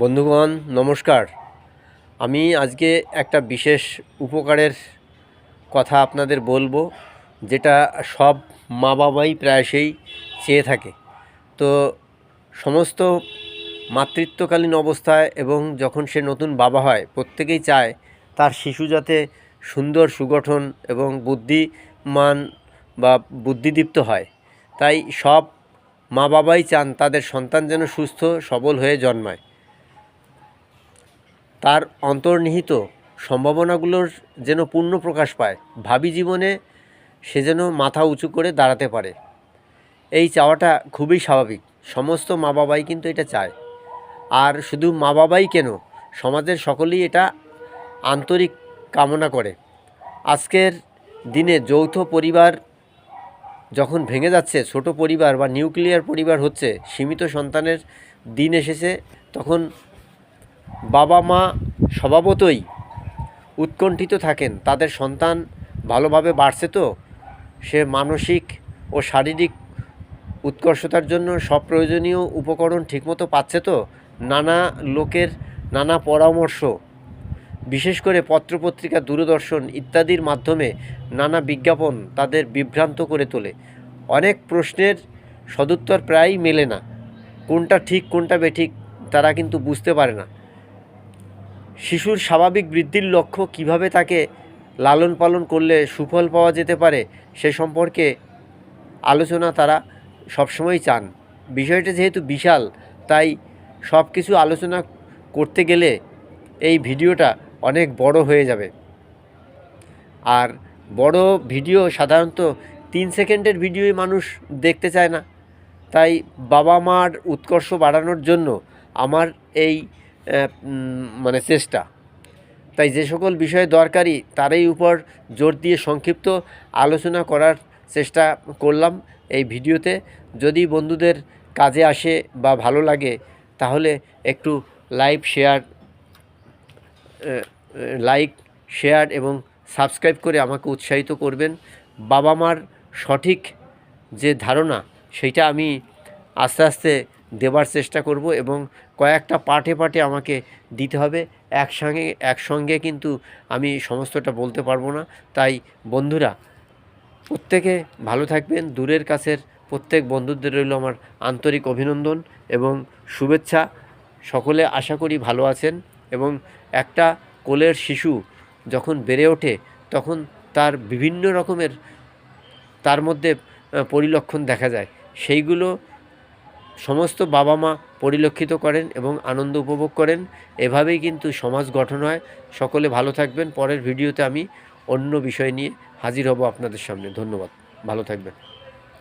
বন্ধুগণ নমস্কার। আমি আজকে একটা বিশেষ উপকারের কথা আপনাদের বলবো, যেটা সব মা বাবাই প্রায়শই চেয়ে থাকে। তো সমস্ত মাতৃত্বকালীন অবস্থায় এবং যখন সে নতুন বাবা হয়, প্রত্যেকেই চায় তার শিশু যাতে সুন্দর সুগঠন এবং বুদ্ধিমান বা বুদ্ধিদীপ্ত হয়। তাই সব মা বাবাই চান তাদের সন্তান যেন সুস্থ সবল হয়ে জন্মায়, তার অন্তর্নিহিত সম্ভাবনাগুলোর যেন পূর্ণ প্রকাশ পায়, ভাবী জীবনে সে যেন মাথা উঁচু করে দাঁড়াতে পারে। এই চাওয়াটা খুবই স্বাভাবিক, সমস্ত মা বাবাই কিন্তু এটা চায়। আর শুধু মা বাবাই কেন, সমাজের সকলেই এটা আন্তরিক কামনা করে। আজকের দিনে যৌথ পরিবার যখন ভেঙে যাচ্ছে, ছোট পরিবার বা নিউক্লিয়ার পরিবার হচ্ছে, সীমিত সন্তানের দিন এসেছে, তখন বাবা মা স্বভাবতই উৎকণ্ঠিত থাকেন। তাদের সন্তান ভালোভাবে বাড়ছে তো, সে মানসিক ও শারীরিক উৎকর্ষতার জন্য সব প্রয়োজনীয় উপকরণ ঠিকমতো পাচ্ছে তো, নানা লোকের নানা পরামর্শ, বিশেষ করে পত্রপত্রিকা, দূরদর্শন ইত্যাদির মাধ্যমে নানা বিজ্ঞাপন তাদের বিভ্রান্ত করে তোলে। অনেক প্রশ্নের সদুত্তর প্রায়ই মেলে না, কোনটা ঠিক কোনটা বেঠিক তারা কিন্তু বুঝতে পারে না। শিশুর স্বাভাবিক বৃদ্ধির লক্ষ্য, কিভাবে তাকে লালন পালন করলে সুফল পাওয়া যেতে পারে, সে সম্পর্কে আলোচনা তারা সবসময় চান। বিষয়টা যেহেতু বিশাল, তাই সব কিছু আলোচনা করতে গেলে এই ভিডিওটা অনেক বড় হয়ে যাবে। আর বড় ভিডিও সাধারণত 3 সেকেন্ডের ভিডিওই মানুষ দেখতে চায় না। তাই বাবা মার উৎকর্ষ বাড়ানোর জন্য আমার এই চেষ্টা। তাই যে সকল বিষয় দরকারি তারই উপর জোর দিয়ে সংক্ষিপ্ত আলোচনা করার চেষ্টা করলাম এই ভিডিওতে। যদি বন্ধুদের কাজে আসে বা ভালো লাগে, তাহলে একটু লাইক শেয়ার এবং সাবস্ক্রাইব করে আমাকে উৎসাহিত করবেন। বাবা মার সঠিক যে ধারণা, সেইটা আমি আস্তে আস্তে দেবার চেষ্টা করব এবং কয়েকটা পার্টে পার্টে আমাকে দিতে হবে। একসঙ্গে কিন্তু আমি সমস্তটা বলতে পারবো না। তাই বন্ধুরা, প্রত্যেকে ভালো থাকবেন। দূরের কাছের প্রত্যেক বন্ধুদের রইল আমার আন্তরিক অভিনন্দন এবং শুভেচ্ছা। সকলে আশা করি ভালো আছেন। এবং একটা কোলের শিশু যখন বেড়ে ওঠে, তখন তার বিভিন্ন রকমের তার মধ্যে পরিলক্ষণ দেখা যায়। সেইগুলো সমস্ত বাবা মা পরিলক্ষিত করেন এবং আনন্দ উপভোগ করেন। এভাবেই কিন্তু সমাজ গঠন হয়। সকলে ভালো থাকবেন। পরের ভিডিওতে আমি অন্য বিষয় নিয়ে হাজির হব আপনাদের সামনে। ধন্যবাদ, ভালো থাকবেন।